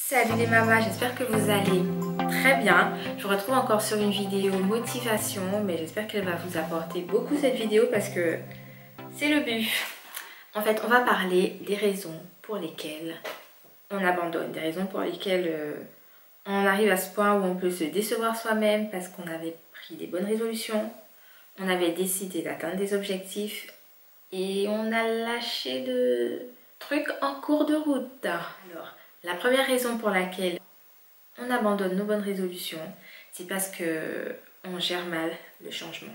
Salut les mamas, j'espère que vous allez très bien. Je vous retrouve encore sur une vidéo motivation, mais j'espère qu'elle va vous apporter beaucoup cette vidéo parce que c'est le but. En fait, on va parler des raisons pour lesquelles on abandonne, des raisons pour lesquelles on arrive à ce point où on peut se décevoir soi-même parce qu'on avait pris des bonnes résolutions, on avait décidé d'atteindre des objectifs et on a lâché de trucs en cours de route. Alors, la première raison pour laquelle on abandonne nos bonnes résolutions, c'est parce que on gère mal le changement.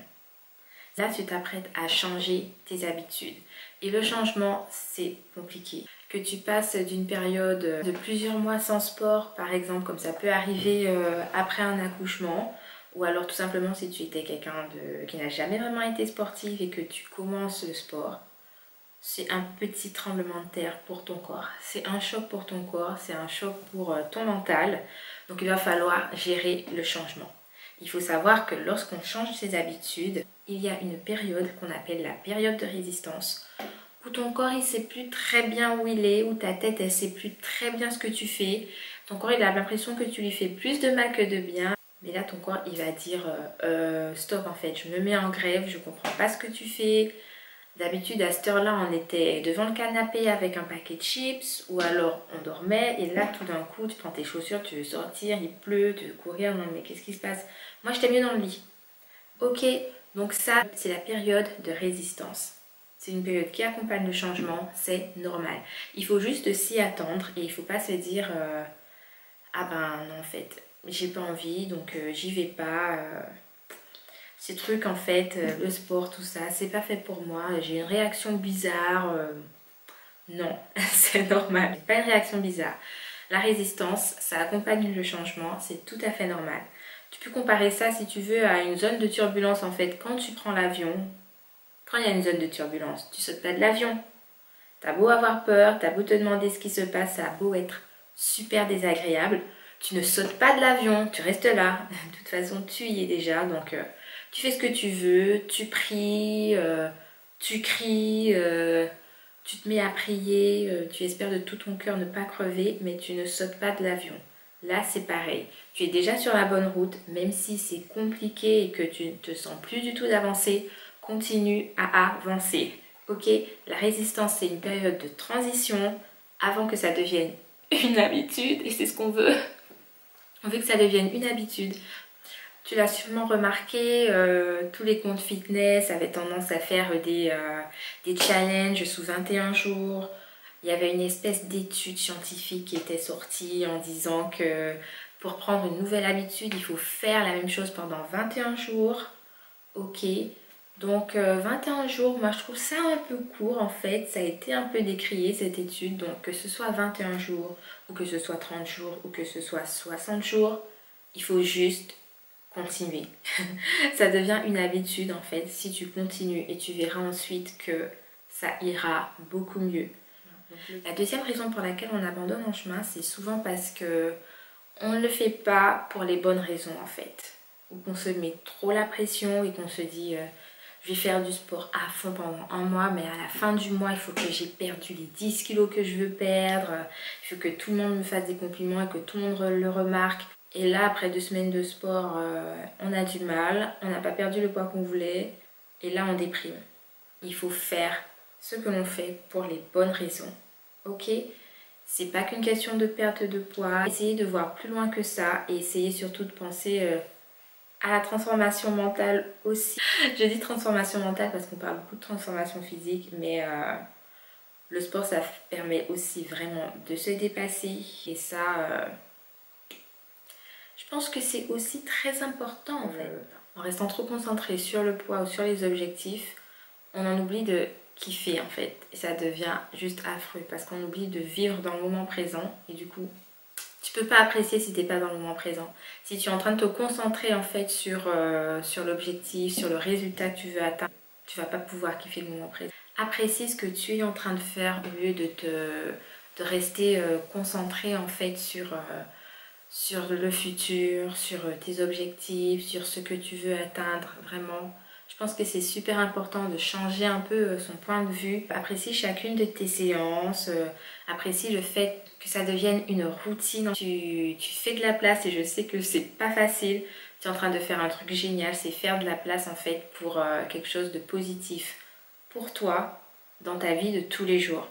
Là, tu t'apprêtes à changer tes habitudes. Et le changement, c'est compliqué. Que tu passes d'une période de plusieurs mois sans sport, par exemple, comme ça peut arriver après un accouchement, ou alors tout simplement si tu étais quelqu'un qui n'a jamais vraiment été sportif et que tu commences le sport, c'est un petit tremblement de terre pour ton corps. C'est un choc pour ton corps, c'est un choc pour ton mental. Donc il va falloir gérer le changement. Il faut savoir que lorsqu'on change ses habitudes, il y a une période qu'on appelle la période de résistance, où ton corps il sait plus très bien où il est, où ta tête elle sait plus très bien ce que tu fais. Ton corps il a l'impression que tu lui fais plus de mal que de bien. Mais là ton corps il va dire stop en fait, je me mets en grève, je comprends pas ce que tu fais. D'habitude, à cette heure-là, on était devant le canapé avec un paquet de chips ou alors on dormait et là, tout d'un coup, tu prends tes chaussures, tu veux sortir, il pleut, tu veux courir, non mais qu'est-ce qui se passe? Moi, j'étais mieux dans le lit. Ok, donc ça, c'est la période de résistance. C'est une période qui accompagne le changement, c'est normal. Il faut juste s'y attendre et il ne faut pas se dire ah ben non, en fait, j'ai pas envie, donc j'y vais pas. Ces trucs en fait, le sport, tout ça, c'est pas fait pour moi. J'ai une réaction bizarre. Non, c'est normal. Pas une réaction bizarre. La résistance, ça accompagne le changement, c'est tout à fait normal. Tu peux comparer ça si tu veux à une zone de turbulence en fait. Quand tu prends l'avion, quand il y a une zone de turbulence, tu sautes pas de l'avion. T'as beau avoir peur, t'as beau te demander ce qui se passe, ça a beau être super désagréable. Tu ne sautes pas de l'avion, tu restes là. De toute façon, tu y es déjà, donc tu fais ce que tu veux, tu pries, tu cries, tu te mets à prier, tu espères de tout ton cœur ne pas crever, mais tu ne sautes pas de l'avion. Là, c'est pareil. Tu es déjà sur la bonne route, même si c'est compliqué et que tu ne te sens plus du tout d'avancer, continue à avancer. Ok, la résistance, c'est une période de transition avant que ça devienne une habitude, et c'est ce qu'on veut. On veut que ça devienne une habitude. Tu l'as sûrement remarqué, tous les comptes fitness avaient tendance à faire des challenges sous 21 jours. Il y avait une espèce d'étude scientifique qui était sortie en disant que pour prendre une nouvelle habitude, il faut faire la même chose pendant 21 jours. Ok, donc 21 jours, moi je trouve ça un peu court en fait. Ça a été un peu décrié cette étude. Donc que ce soit 21 jours, ou que ce soit 30 jours, ou que ce soit 60 jours, il faut juste continuer. Ça devient une habitude en fait si tu continues et tu verras ensuite que ça ira beaucoup mieux. La deuxième raison pour laquelle on abandonne en chemin, c'est souvent parce que on ne le fait pas pour les bonnes raisons en fait. Ou qu'on se met trop la pression et qu'on se dit je vais faire du sport à fond pendant un mois, mais à la fin du mois il faut que j'ai perdu les 10 kilos que je veux perdre, il faut que tout le monde me fasse des compliments et que tout le monde le remarque. Et là, après 2 semaines de sport, on a du mal, on n'a pas perdu le poids qu'on voulait, et là on déprime. Il faut faire ce que l'on fait pour les bonnes raisons. Ok? C'est pas qu'une question de perte de poids. Essayez de voir plus loin que ça et essayez surtout de penser à la transformation mentale aussi. Je dis transformation mentale parce qu'on parle beaucoup de transformation physique, mais le sport ça permet aussi vraiment de se dépasser. Et ça, je pense que c'est aussi très important en fait. En restant trop concentré sur le poids ou sur les objectifs, on en oublie de kiffer en fait. Et ça devient juste affreux parce qu'on oublie de vivre dans le moment présent. Et du coup, tu peux pas apprécier si t'es pas dans le moment présent. Si tu es en train de te concentrer en fait sur l'objectif, sur le résultat que tu veux atteindre, tu vas pas pouvoir kiffer le moment présent. Apprécie ce que tu es en train de faire au lieu de rester concentré en fait sur le futur, sur tes objectifs, sur ce que tu veux atteindre. Vraiment, Je pense que c'est super important de changer un peu son point de vue. Apprécie chacune de tes séances, apprécie le fait que ça devienne une routine. Tu fais de la place et je sais que c'est pas facile. Tu es en train de faire un truc génial, c'est faire de la place en fait pour quelque chose de positif pour toi dans ta vie de tous les jours.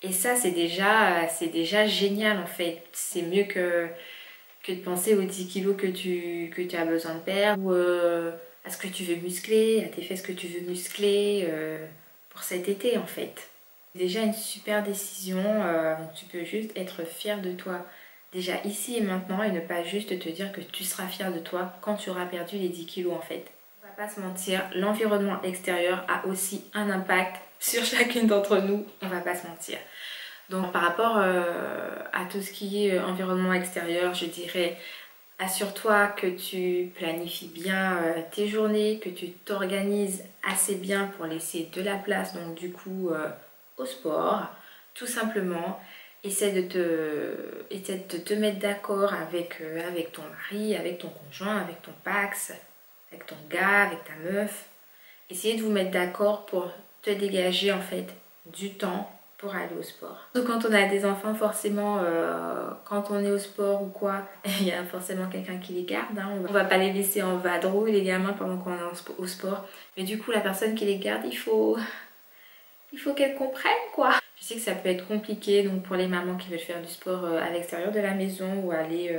Et ça c'est déjà génial en fait. C'est mieux que de penser aux 10 kilos que tu as besoin de perdre ou à ce que tu veux muscler, à tes fesses que tu veux muscler pour cet été en fait. C'est déjà une super décision, tu peux juste être fier de toi déjà ici et maintenant et ne pas juste te dire que tu seras fier de toi quand tu auras perdu les 10 kilos en fait. On va pas se mentir, l'environnement extérieur a aussi un impact sur chacune d'entre nous, on va pas se mentir. Donc par rapport à tout ce qui est environnement extérieur, je dirais assure-toi que tu planifies bien tes journées, que tu t'organises assez bien pour laisser de la place donc du coup au sport, tout simplement. Essaie de te mettre d'accord avec ton mari, avec ton conjoint, avec ton pax, avec ton gars, avec ta meuf. Essayez de vous mettre d'accord pour te dégager en fait du temps pour aller au sport. Donc quand on a des enfants, forcément, quand on est au sport ou quoi, il y a forcément quelqu'un qui les garde. Hein. On va pas les laisser en vadrouille les gamins pendant qu'on est au sport. Mais du coup, la personne qui les garde, il faut qu'elle comprenne quoi. Je sais que ça peut être compliqué donc pour les mamans qui veulent faire du sport à l'extérieur de la maison ou aller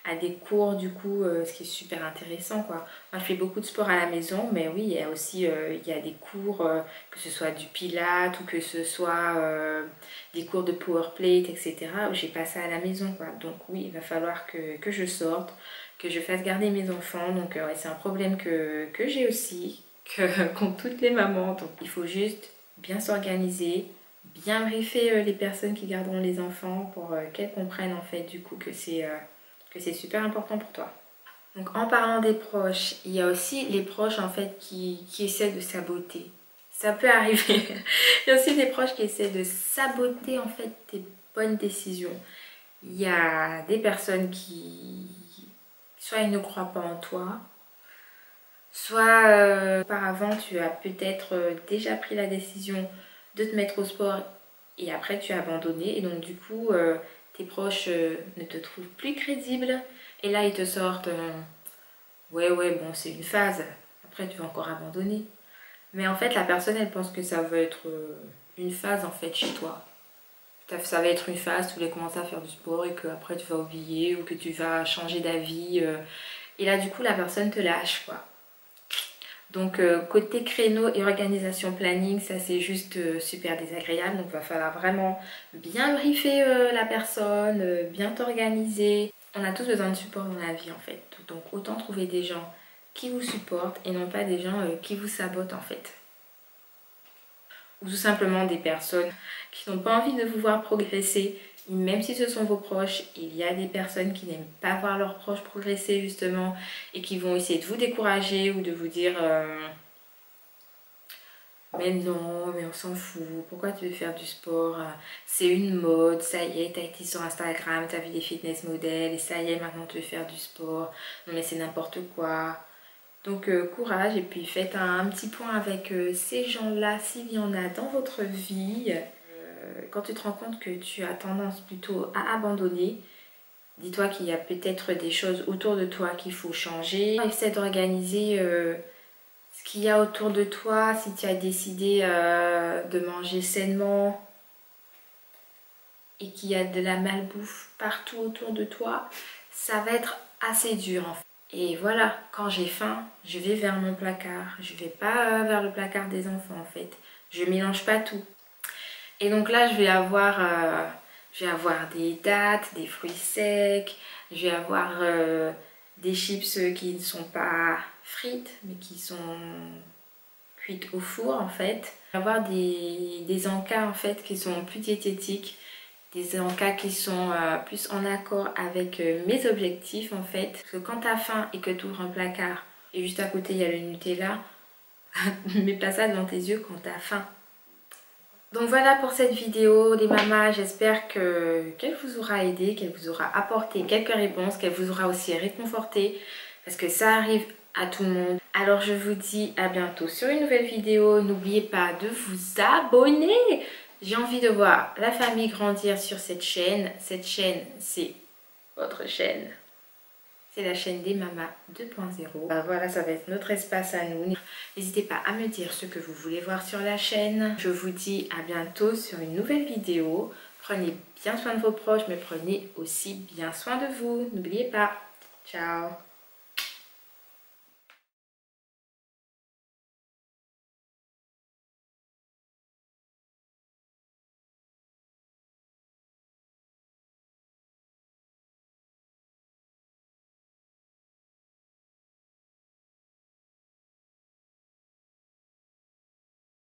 à des cours du coup, ce qui est super intéressant quoi. Moi je fais beaucoup de sport à la maison mais oui il y a aussi il y a des cours que ce soit du pilates ou que ce soit des cours de power plate etc. où j'ai pas ça à la maison quoi. Donc oui il va falloir que je sorte, que je fasse garder mes enfants donc ouais, c'est un problème que j'ai aussi, qu'ont toutes les mamans donc il faut juste bien s'organiser, bien briefer les personnes qui garderont les enfants pour qu'elles comprennent en fait du coup que c'est super important pour toi. Donc en parlant des proches, il y a aussi les proches en fait qui essaient de saboter. Ça peut arriver. Il y a aussi des proches qui essaient de saboter en fait tes bonnes décisions. Il y a des personnes qui soit ils ne croient pas en toi, soit auparavant tu as peut-être déjà pris la décision de te mettre au sport et après tu as abandonné et donc du coup tes proches ne te trouvent plus crédible et là ils te sortent ouais bon c'est une phase, après tu vas encore abandonner. Mais en fait la personne elle pense que ça va être une phase en fait chez toi. Ça va être une phase, tu vas commencer à faire du sport et que après tu vas oublier ou que tu vas changer d'avis et là du coup la personne te lâche quoi. Donc côté créneau et organisation planning, ça c'est juste super désagréable. Donc il va falloir vraiment bien briefer la personne, bien t'organiser. On a tous besoin de support dans la vie en fait. Donc autant trouver des gens qui vous supportent et non pas des gens qui vous sabotent en fait. Ou tout simplement des personnes qui n'ont pas envie de vous voir progresser. Même si ce sont vos proches, il y a des personnes qui n'aiment pas voir leurs proches progresser justement et qui vont essayer de vous décourager ou de vous dire mais non, mais on s'en fout, pourquoi tu veux faire du sport? C'est une mode, ça y est, t'as été sur Instagram, t'as vu des fitness modèles et ça y est, maintenant tu veux faire du sport. Non mais c'est n'importe quoi. Donc courage et puis faites un petit point avec ces gens-là s'il y en a dans votre vie. Quand tu te rends compte que tu as tendance plutôt à abandonner, dis-toi qu'il y a peut-être des choses autour de toi qu'il faut changer. Essaie d'organiser ce qu'il y a autour de toi, si tu as décidé de manger sainement et qu'il y a de la malbouffe partout autour de toi, ça va être assez dur en fait. Et voilà, quand j'ai faim, je vais vers mon placard. Je vais pas vers le placard des enfants en fait. Je mélange pas tout. Et donc là, je vais avoir des dattes, des fruits secs, je vais avoir des chips qui ne sont pas frites, mais qui sont cuites au four en fait. Je vais avoir des encas en fait qui sont plus diététiques, des encas qui sont plus en accord avec mes objectifs en fait. Parce que quand tu as faim et que tu ouvres un placard et juste à côté il y a le Nutella, mets pas ça devant tes yeux quand tu as faim. Donc voilà pour cette vidéo les mamas, j'espère qu'elle vous aura aidé, qu'elle vous aura apporté quelques réponses, qu'elle vous aura aussi réconforté parce que ça arrive à tout le monde. Alors je vous dis à bientôt sur une nouvelle vidéo. N'oubliez pas de vous abonner. J'ai envie de voir la famille grandir sur cette chaîne. Cette chaîne, c'est votre chaîne. C'est la chaîne des Mamas 2.0. Voilà, ça va être notre espace à nous. N'hésitez pas à me dire ce que vous voulez voir sur la chaîne. Je vous dis à bientôt sur une nouvelle vidéo. Prenez bien soin de vos proches, mais prenez aussi bien soin de vous. N'oubliez pas. Ciao.